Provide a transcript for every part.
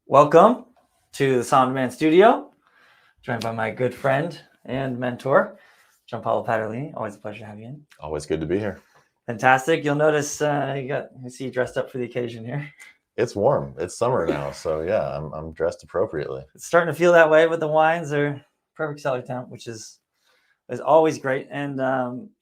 Welcome to the Somm Demand studio, joined by my good friend and mentor, Gianpaolo Paderlini. Always a pleasure to have you in. Always good to be here. Fantastic. You'll notice you see you dressed up for the occasion here. It's warm. It's summer now, so yeah, I'm dressed appropriately. It's starting to feel that way with the wines. They're perfect cellar temp, which is always great. And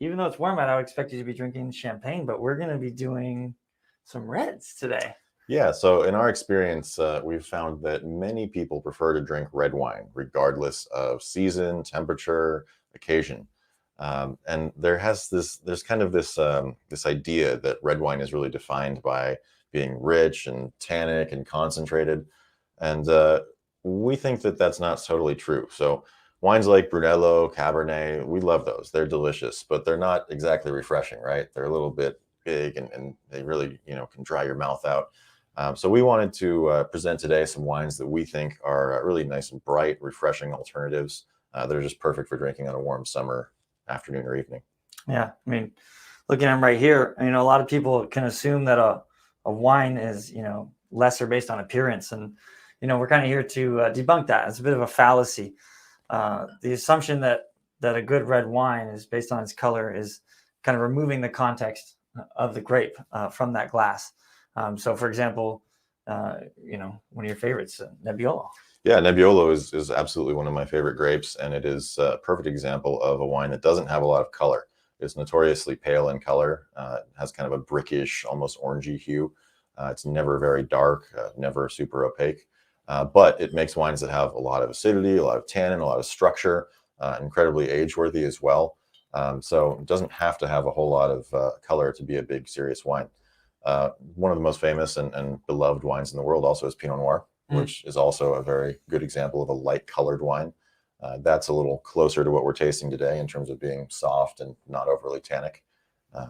even though it's warm out, I would expect you to be drinking champagne, but we're going to be doing some reds today. Yeah, so in our experience, we've found that many people prefer to drink red wine, regardless of season, temperature, occasion. And there's kind of this idea that red wine is really defined by being rich and tannic and concentrated. And we think that that's not totally true. So wines like Brunello, Cabernet, we love those. They're delicious, but they're not exactly refreshing, right? They're a little bit big and they really, can dry your mouth out. So we wanted to present today some wines that we think are really nice and bright, refreshing alternatives that are just perfect for drinking on a warm summer afternoon or evening. Yeah, I mean, looking at them right here, a lot of people can assume that a wine is, lesser based on appearance. And, we're kind of here to debunk that. It's a bit of a fallacy. The assumption that a good red wine is based on its color is kind of removing the context of the grape from that glass. So, for example, one of your favorites, Nebbiolo. Yeah, Nebbiolo is absolutely one of my favorite grapes, and it is a perfect example of a wine that doesn't have a lot of color. It's notoriously pale in color, has kind of a brickish, almost orangey hue. It's never very dark, never super opaque, but it makes wines that have a lot of acidity, a lot of tannin, a lot of structure, incredibly age-worthy as well. So it doesn't have to have a whole lot of color to be a big, serious wine. One of the most famous and beloved wines in the world also is Pinot Noir, which is also a very good example of a light colored wine. That's a little closer to what we're tasting today in terms of being soft and not overly tannic.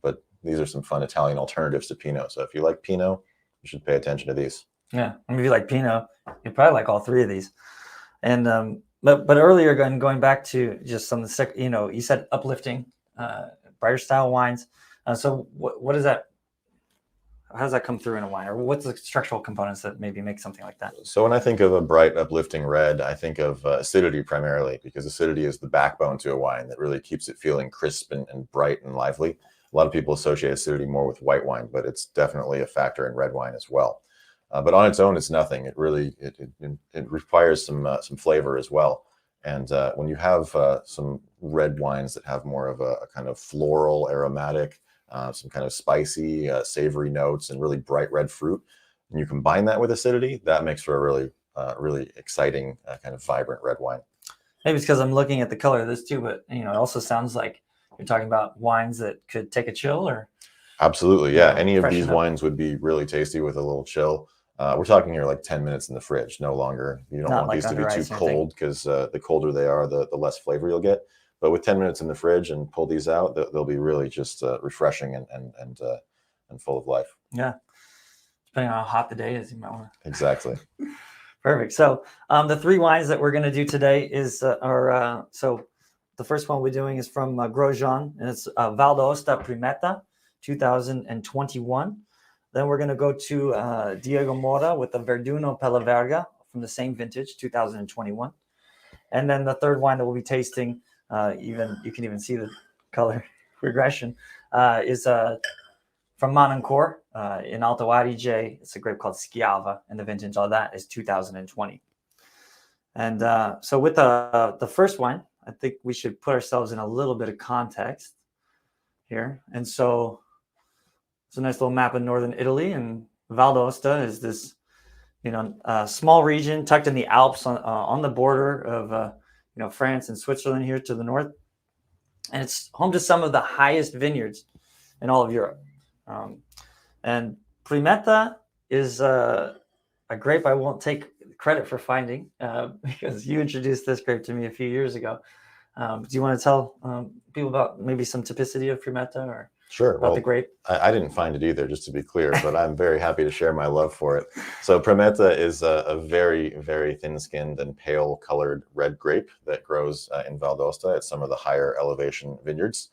But these are some fun Italian alternatives to Pinot. So if you like Pinot, you should pay attention to these. Yeah, if you like Pinot, you probably like all three of these. And but earlier, going back to just some, you said uplifting, brighter style wines. So what is that? How does that come through in a wine, or what's the structural components that maybe make something like that? So when I think of a bright, uplifting red, I think of acidity primarily, because acidity is the backbone to a wine that really keeps it feeling crisp and bright and lively. A lot of people associate acidity more with white wine, but it's definitely a factor in red wine as well. But on its own, it's nothing. It really it requires some flavor as well. And when you have some red wines that have more of a kind of floral, aromatic, some kind of spicy, savory notes, and really bright red fruit, and you combine that with acidity, that makes for a really exciting, kind of vibrant red wine. Maybe it's because I'm looking at the color of this too, but it also sounds like you're talking about wines that could take a chill, or absolutely, yeah. Any of these wines would be really tasty with a little chill. We're talking here like 10 minutes in the fridge, no longer. You don't want these to be too cold, because the colder they are, the less flavor you'll get. But with 10 minutes in the fridge and pull these out, they'll be really just refreshing and full of life. Yeah, depending on how hot the day is, you might want to. Exactly. Perfect. So the three wines that we're going to do today so the first one we're doing is from Grosjean, and it's Val d'Aosta Primetta 2021. Then we're going to go to Diego Mora with the Verduno Pella Verga from the same vintage, 2021. And then the third wine that we'll be tasting, you can even see the color regression, is from Manancourt in Alto Adige. It's a grape called Schiava, and the vintage of that is 2020. And so with the first wine, I think we should put ourselves in a little bit of context here. And so it's a nice little map of northern Italy, and Val d'Aosta is this, small region tucked in the Alps on the border of, France and Switzerland here to the north. And it's home to some of the highest vineyards in all of Europe. And Primetta is a grape I won't take credit for finding because you introduced this grape to me a few years ago. Do you want to tell people about maybe some typicity of Primetta, or sure, about the grape? I didn't find it either, just to be clear, but I'm very happy to share my love for it. So Primetta is a very, very thin-skinned and pale-colored red grape that grows in Val d'Aosta at some of the higher elevation vineyards.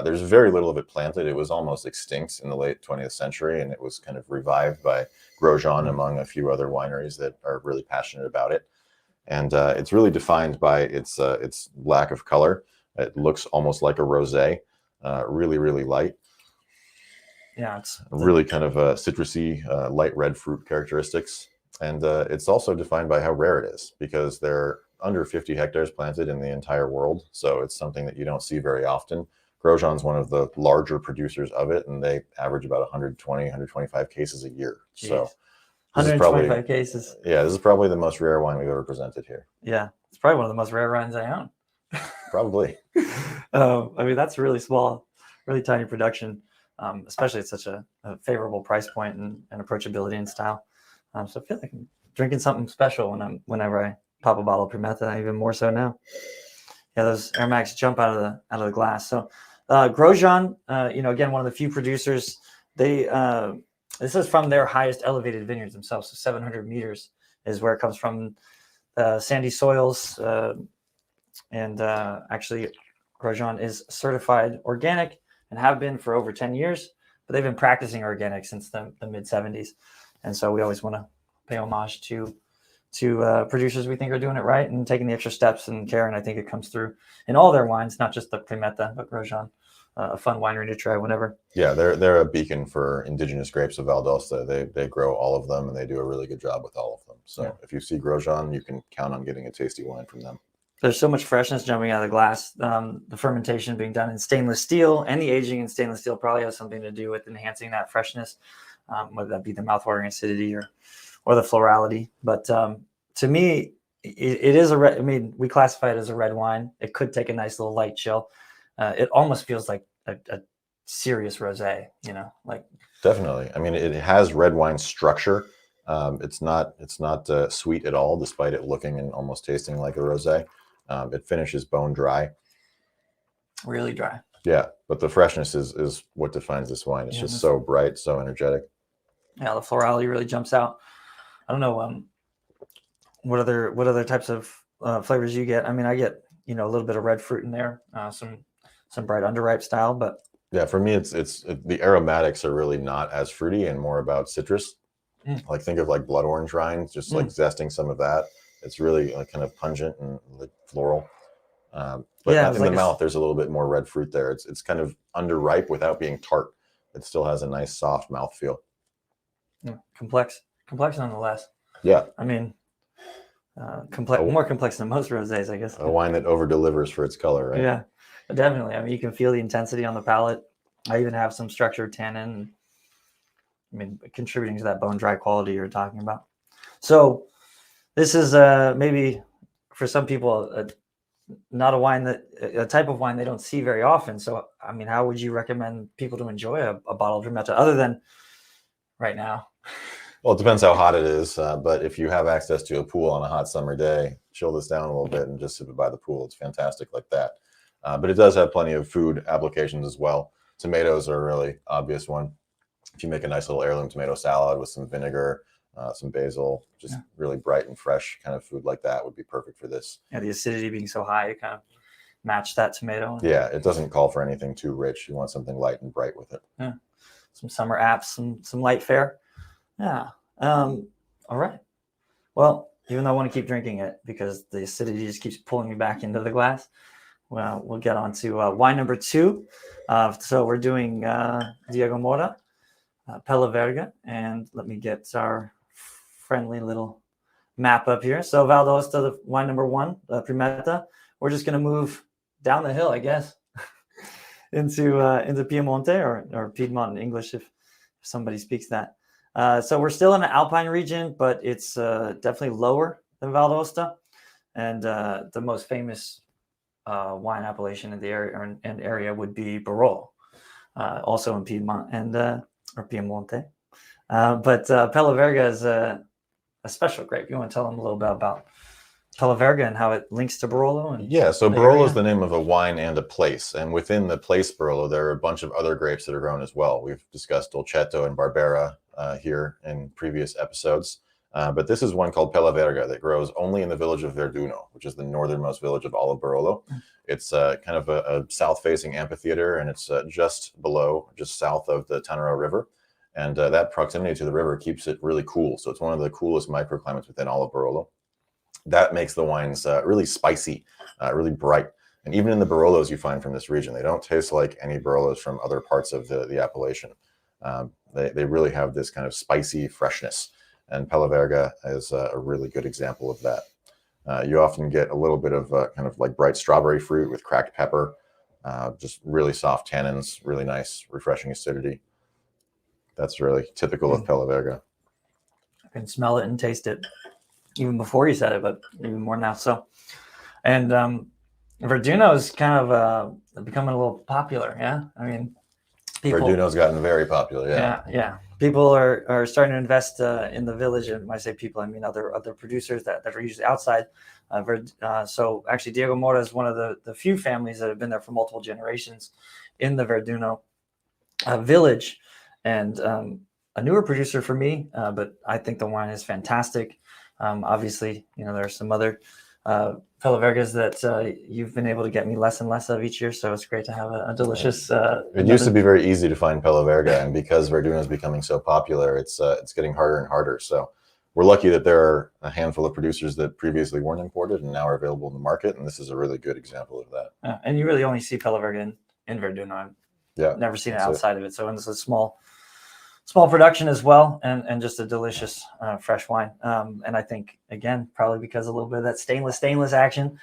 There's very little of it planted. It was almost extinct in the late 20th century, and it was kind of revived by Grosjean among a few other wineries that are really passionate about it. And it's really defined by its lack of color. It looks almost like a rosé, really, really light. Yeah, it's really kind of citrusy, light red fruit characteristics. And it's also defined by how rare it is, because there are under 50 hectares planted in the entire world. So it's something that you don't see very often. Grosjean's one of the larger producers of it, and they average about 120, 125 cases a year. Jeez. So 125 cases. Yeah, this is probably the most rare wine we've ever presented here. Yeah, it's probably one of the most rare wines I own. Probably. I mean, that's really small, really tiny production, especially at such a favorable price point and approachability and style. So I feel like I'm drinking something special whenever I pop a bottle of Primetta, even more so now. Yeah, those aromatics jump out of the glass. So Grosjean, again, one of the few producers. This is from their highest elevated vineyards themselves. So 700 meters is where it comes from. Sandy soils, and actually, Grosjean is certified organic and have been for over 10 years. But they've been practicing organic since the mid 70s, and so we always want to pay homage to producers we think are doing it right and taking the extra steps and care. And I think it comes through in all their wines, not just the Primetta, but Grosjean. A fun winery to try whenever. Yeah, they're a beacon for indigenous grapes of Valdosta. They grow all of them, and they do a really good job with all of them. So if you see Grosjean, you can count on getting a tasty wine from them. There's so much freshness jumping out of the glass. The fermentation being done in stainless steel, and the aging in stainless steel probably has something to do with enhancing that freshness, whether that be the mouthwatering acidity or the florality. But to me, it is a red. I mean, we classify it as a red wine. It could take a nice little light chill. It almost feels like a serious rosé, like definitely. I mean, it has red wine structure. It's not sweet at all, despite it looking and almost tasting like a rosé. It finishes bone dry, really dry. Yeah, but the freshness is what defines this wine. It's just so bright, so energetic. Yeah, the florality really jumps out. I don't know what other types of flavors you get. I mean, I get a little bit of red fruit in there, some bright underripe style, but yeah, for me, it's the aromatics are really not as fruity and more about citrus. Like think of like blood orange rind, just like zesting some of that. It's really kind of pungent and like floral. But in the mouth, there's a little bit more red fruit there. It's kind of underripe without being tart. It still has a nice soft mouthfeel. Complex nonetheless. Yeah, I mean, more complex than most rosés, I guess. A wine that over delivers for its color, right? Yeah. Definitely. I mean, you can feel the intensity on the palate. I even have some structured tannin. I mean, contributing to that bone dry quality you're talking about. So this is maybe for some people not a type of wine they don't see very often. So, I mean, how would you recommend people to enjoy a bottle of Primetta other than right now? Well, it depends how hot it is. But if you have access to a pool on a hot summer day, chill this down a little bit and just sip it by the pool. It's fantastic like that. But it does have plenty of food applications as well. Tomatoes are a really obvious one. If you make a nice little heirloom tomato salad with some vinegar, some basil, just really bright and fresh kind of food like that would be perfect for this. Yeah, the acidity being so high, it kind of match that tomato. Yeah, it doesn't call for anything too rich. You want something light and bright with it. Yeah, some summer apps, some light fare. Yeah. All right. Well, even though I want to keep drinking it because the acidity just keeps pulling me back into the glass, well, we'll get on to wine number 2. So we're doing Diego Mora, Pella Verga, and let me get our friendly little map up here. So Valdosta, the wine number 1, Primetta. We're just going to move down the hill, I guess, into Piemonte or Piedmont in English if somebody speaks that. So we're still in the Alpine region, but it's definitely lower than Valdosta, and the most famous wine appellation in the area would be Barolo, also in Piedmont or Piemonte. But Pella Verga is a special grape. You want to tell them a little bit about Pella Verga and how it links to Barolo? So Barolo is the name of a wine and a place. And within the place Barolo, there are a bunch of other grapes that are grown as well. We've discussed Dolcetto and Barbera here in previous episodes. But this is one called Pella Verga that grows only in the village of Verduno, which is the northernmost village of all of Barolo. It's kind of a south-facing amphitheater, and it's just south of the Tanaro River. And that proximity to the river keeps it really cool. So it's one of the coolest microclimates within all of Barolo. That makes the wines really spicy, really bright. And even in the Barolos you find from this region, they don't taste like any Barolos from other parts of the appellation. They really have this kind of spicy freshness. And Pella Verga is a really good example of that. You often get a little bit of kind of like bright strawberry fruit with cracked pepper, just really soft tannins, really nice, refreshing acidity. That's really typical of Pella Verga. I can smell it and taste it even before you said it, but even more now. So, and Verduno is kind of becoming a little popular. Yeah, I mean, Verduno's gotten very popular. Yeah. People are starting to invest in the village, and when I say people, I mean other producers that are usually outside. So actually, Diego Mora is one of the few families that have been there for multiple generations in the Verduno village, and a newer producer for me. But I think the wine is fantastic. Obviously, there are some other Pella Vergas that you've been able to get me less and less of each year, so it's great to have a delicious. It used to be very easy to find Pella Verga, and because Verduno is becoming so popular, it's getting harder and harder. So we're lucky that there are a handful of producers that previously weren't imported and now are available in the market, and this is a really good example of that. And you really only see Pella Verga in Verduno. I've never seen it outside of it, so it's a small production as well, and just a delicious fresh wine. And I think, again, probably because a little bit of that stainless action.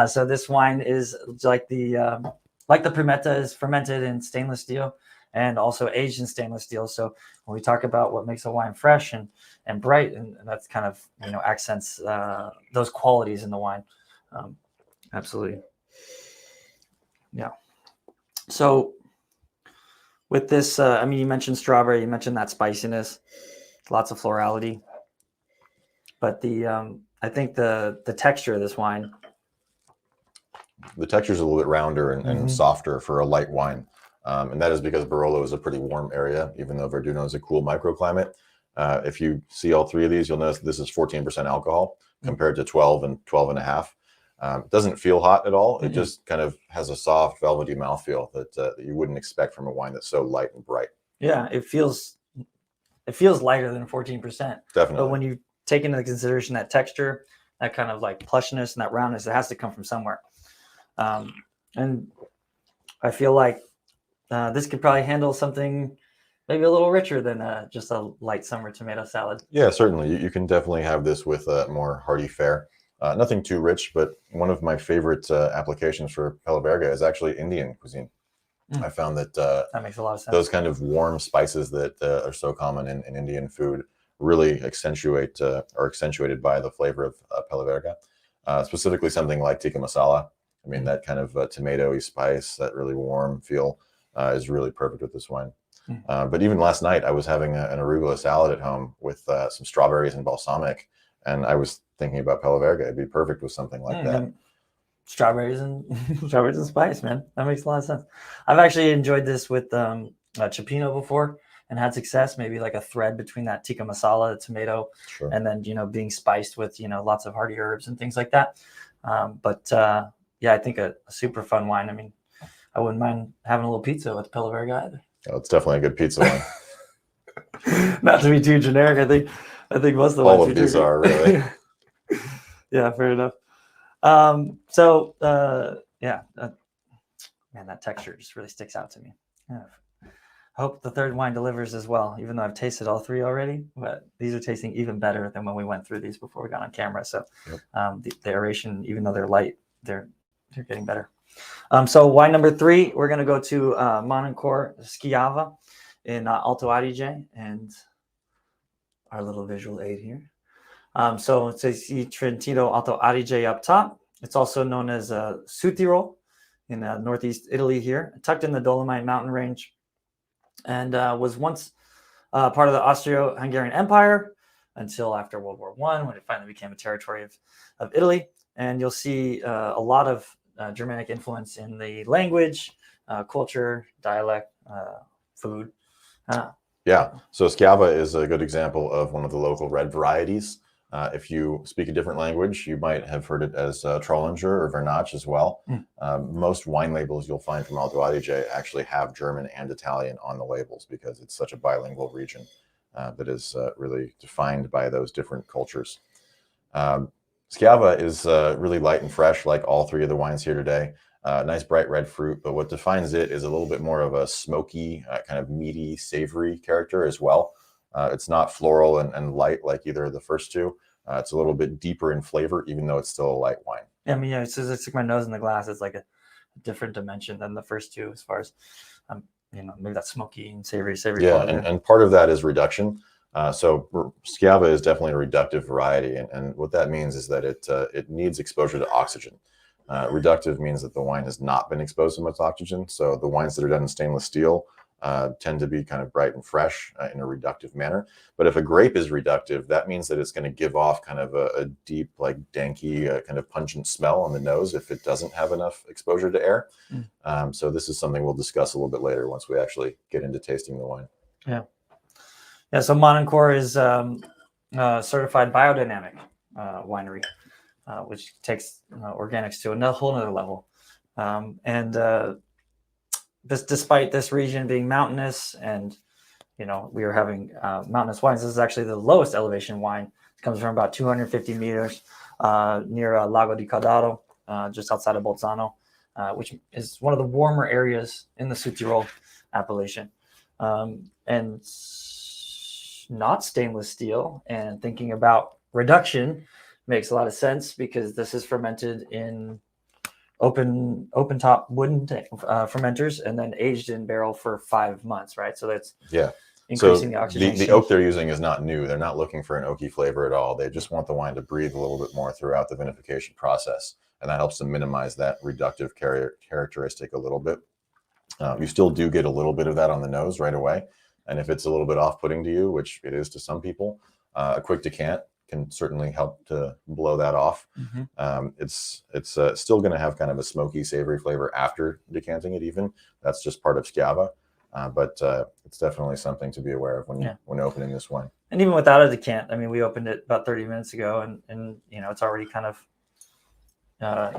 So this wine is like the Primetta is fermented in stainless steel and also aged in stainless steel. So when we talk about what makes a wine fresh and bright, and that's kind of accents those qualities in the wine. Absolutely. Yeah. So with this, I mean, you mentioned strawberry, you mentioned that spiciness, lots of florality, but I think the texture of this wine. The texture is a little bit rounder and softer for a light wine. And that is because Barolo is a pretty warm area, even though Verduno is a cool microclimate. If you see all three of these, you'll notice this is 14% alcohol compared to 12 and 12.5. It doesn't feel hot at all. It just kind of has a soft, velvety mouthfeel that you wouldn't expect from a wine that's so light and bright. Yeah, it feels lighter than 14%. Definitely. But when you take into consideration that texture, that kind of like plushness and that roundness, it has to come from somewhere. And I feel like this could probably handle something maybe a little richer than just a light summer tomato salad. Yeah, certainly. You can definitely have this with more hearty fare. Nothing too rich, but one of my favorite applications for Pella Verga is actually Indian cuisine. I found that that makes a lot of sense. Those kind of warm spices that are so common in Indian food really are accentuated by the flavor of Pella Verga. Specifically something like tikka masala. I mean, that kind of tomatoey spice, that really warm feel is really perfect with this wine. But even last night, I was having an arugula salad at home with some strawberries and balsamic, and I was thinking about Pella Verga. It'd be perfect with something like that. Strawberries and spice, man. That makes a lot of sense. I've actually enjoyed this with cioppino before and had success. Maybe like a thread between that tikka masala, the tomato, and then being spiced with lots of hearty herbs and things like that. Yeah, I think a super fun wine. I mean, I wouldn't mind having a little pizza with Pella Verga either. Oh, it's definitely a good pizza wine. Not to be too generic, I think most of the all wines of these are really. Yeah, fair enough. Man, that texture just really sticks out to me. Yeah. I hope the third wine delivers as well, even though I've tasted all three already. But these are tasting even better than when we went through these before we got on camera. So the aeration, even though they're light, they're getting better. So wine number 3, we're going to go to Monancor Schiava in Alto Adige, and our little visual aid here. So it says Trentino Alto Adige up top. It's also known as Südtirol in northeast Italy here, tucked in the Dolomite mountain range, and was once part of the Austro-Hungarian Empire until after World War I, when it finally became a territory of Italy. And you'll see a lot of Germanic influence in the language, culture, dialect, food. Yeah, so Schiava is a good example of one of the local red varieties. If you speak a different language, you might have heard it as Trollinger or Vernaccia as well. Most wine labels you'll find from Alto Adige actually have German and Italian on the labels because it's such a bilingual region that is really defined by those different cultures. Schiava is really light and fresh, like all three of the wines here today. Nice bright red fruit, but what defines it is a little bit more of a smoky, kind of meaty, savory character as well. It's not floral and light like either of the first two. It's a little bit deeper in flavor, even though it's still a light wine. Yeah, I mean, yeah, it's like my nose in the glass. It's like a different dimension than the first two, as far as maybe that smoky and savory. Yeah, and part of that is reduction. So Schiava is definitely a reductive variety, and what that means is that it needs exposure to oxygen. Reductive means that the wine has not been exposed to much oxygen. So the wines that are done in stainless steel tend to be kind of bright and fresh in a reductive manner. But if a grape is reductive, that means that it's going to give off kind of a deep, like danky, kind of pungent smell on the nose if it doesn't have enough exposure to air. So this is something we'll discuss a little bit later once we actually get into tasting the wine. Yeah. So Mononcourt is certified biodynamic winery, which takes organics to a whole nother level. Despite this region being mountainous, and we are having mountainous wines, this is actually the lowest elevation wine. It comes from about 250 meters near Lago di Caudaro, just outside of Bolzano, which is one of the warmer areas in the Südtirol appellation, and not stainless steel. And thinking about reduction makes a lot of sense because this is fermented in open top wooden fermenters and then aged in barrel for 5 months, right? So that's increasing the oxygen. The oak they're using is not new. They're not looking for an oaky flavor at all. They just want the wine to breathe a little bit more throughout the vinification process, and that helps to minimize that reductive characteristic a little bit. You still do get a little bit of that on the nose right away, and if it's a little bit off-putting to you, which it is to some people, a quick decant can certainly help to blow that off. It's still going to have kind of a smoky, savory flavor after decanting it. Even that's just part of Schiava, but it's definitely something to be aware of when opening this wine. And even without a decant, I mean, we opened it about 30 minutes ago, and it's already kind of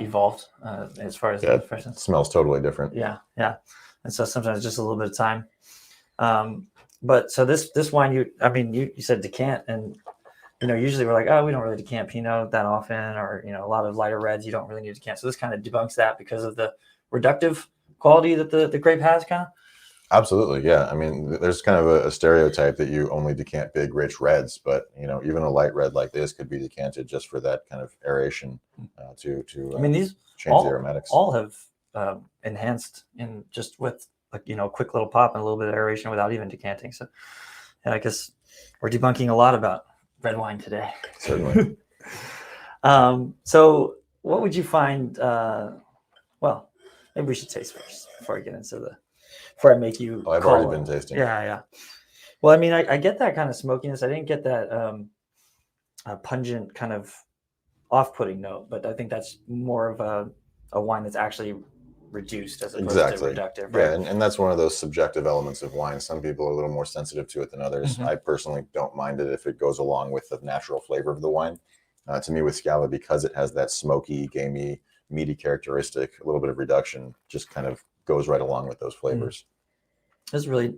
evolved as far as the freshness. It smells totally different. Yeah. And so sometimes just a little bit of time. But so this wine, you said decant, and usually we're like, oh, we don't really decant Pinot that often, or a lot of lighter reds, you don't really need to decant. So this kind of debunks that because of the reductive quality that the grape has, kind of. Absolutely, yeah. I mean, there's kind of a stereotype that you only decant big, rich reds, but even a light red like this could be decanted just for that kind of aeration to these change the aromatics. All have enhanced in just with quick little pop and a little bit of aeration without even decanting. So, I guess we're debunking a lot about red wine today. Certainly. So what would you find? Well, maybe we should taste first before I make you. I've already been tasting. Yeah. Well, I mean, I get that kind of smokiness. I didn't get that pungent kind of off-putting note, but I think that's more of a wine that's actually reduced as opposed to reductive. Right? Yeah, and that's one of those subjective elements of wine. Some people are a little more sensitive to it than others. I personally don't mind it if it goes along with the natural flavor of the wine. To me, with Schiava, because it has that smoky, gamey, meaty characteristic, a little bit of reduction just kind of goes right along with those flavors. It's really,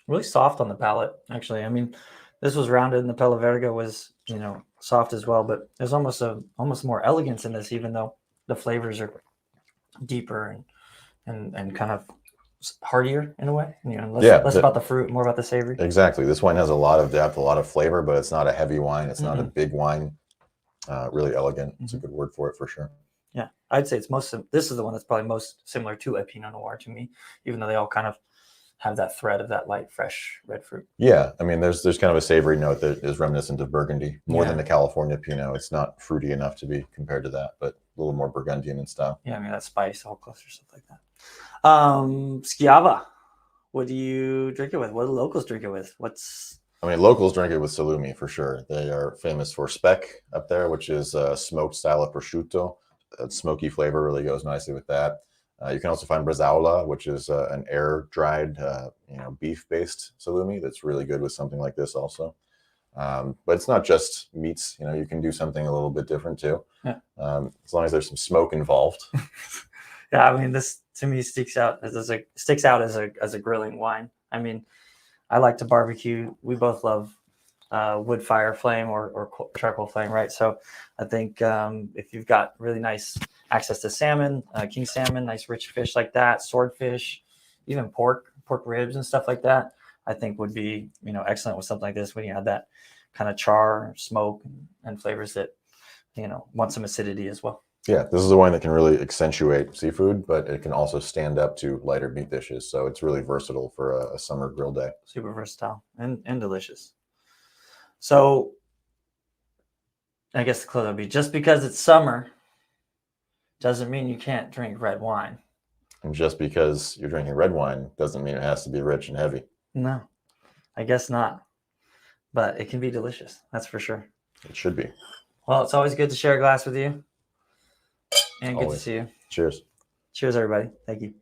really soft on the palate, actually. I mean, this was rounded and the Pella Verga was, soft as well, but there's almost more elegance in this, even though the flavors are deeper and kind of heartier in a way. Less about the fruit, more about the savory. Exactly. This wine has a lot of depth, a lot of flavor, but it's not a heavy wine. It's not a big wine. Really elegant. It's a good word for it for sure. Yeah, I'd say this is the one that's probably most similar to a Pinot Noir to me, even though they all kind of have that thread of that light, fresh red fruit. Yeah, I mean, there's kind of a savory note that is reminiscent of Burgundy more than the California Pinot. It's not fruity enough to be compared to that, but a little more Burgundian in style. Yeah, I mean, that spice, all cluster, stuff like that. Schiava, what do you drink it with? What do locals drink it with? Locals drink it with salumi for sure. They are famous for speck up there, which is a smoked style of prosciutto. That smoky flavor really goes nicely with that. You can also find bresaola, which is an air-dried, beef-based salumi that's really good with something like this also. But it's not just meats. You know, you can do something a little bit different too. Yeah. As long as there's some smoke involved. Yeah, I mean, this to me sticks out as a grilling wine. I mean, I like to barbecue. We both love wood fire flame or charcoal flame, right? So I think if you've got really nice access to salmon, king salmon, nice rich fish like that, swordfish, even pork ribs and stuff like that, I think would be, you know, excellent with something like this when you have that kind of char, smoke, and flavors that, you know, want some acidity as well. Yeah, this is a wine that can really accentuate seafood, but it can also stand up to lighter meat dishes. So it's really versatile for a summer grill day. Super versatile and delicious. So I guess the close would be, just because it's summer doesn't mean you can't drink red wine. And just because you're drinking red wine doesn't mean it has to be rich and heavy. No, I guess not. But it can be delicious. That's for sure. It should be. Well, it's always good to share a glass with you. And good to Always. see you. Cheers. Cheers, everybody. Thank you.